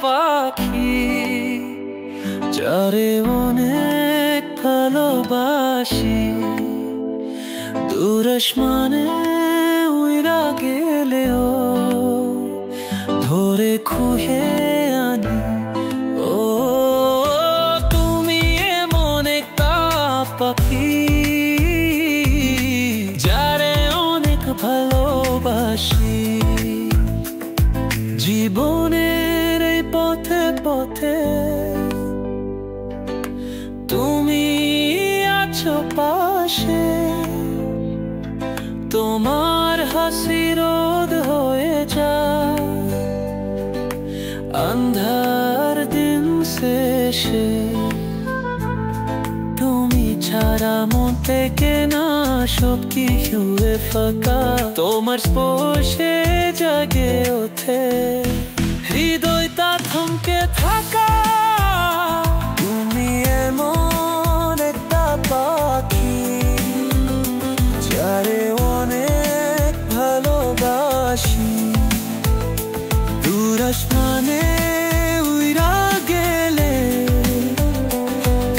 পাখি যারে অনেক ভালোবাসি, দূর আসমানে উইরা গেলেও ধরে খুঁজে আনি। ও তুমি এমন একটা পাখি যারে অনেক ভালোবাসি, জীবনের এই পথে পথে তুমি আছো পাশে, তোমার হাসি রোদ হয়ে যায় আন্ধার দিন শেষে। তুমি ছাড়া মন থেকে না সব কিছু ফাঁকা, তোমার স্পর্শে জাগে ওঠে হৃদয়টা থমকে থাকা। তুমি এমন একটা পাখি যারে অনেক ভালোবাসি, দূর আসমানে উইরা গেলে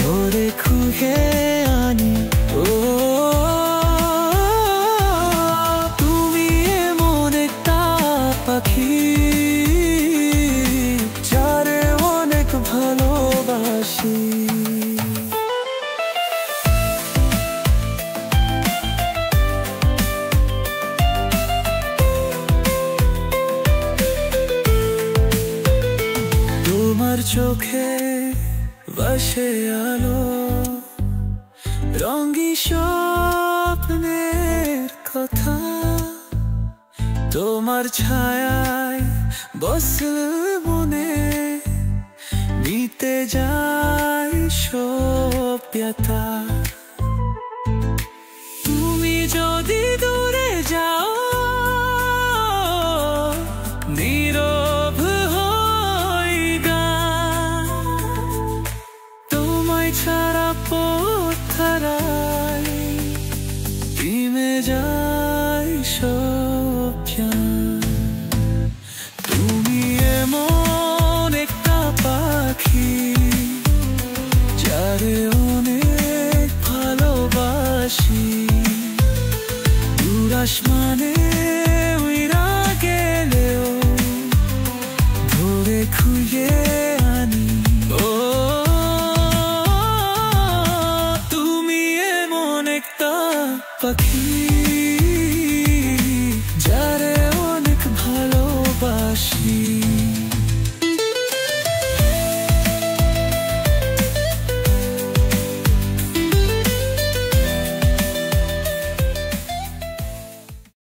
ধরে খুঁজে আনি। ও তুমি এমন একটা পাখি যারে অনেক ভালোবাসি। তোমার চোখে ভাসে আলো, রঙি স্বপ্নের কথা, তোমার ছায়ায় বসে মনে নিতে যায় সব ব্যথা। তুমি যদি দূরে যাও নীরব হই গান, তোমায় ছাড়া পথ হারাই থেমে যায় সব জ্ঞান। তুমি এমন একটা পাখি যারে অনেক ভালোবাসি, দূর আসমানে উইরা গেলেও ধরে খুঁজে আনি। ও তুমি এমন একটা পাখি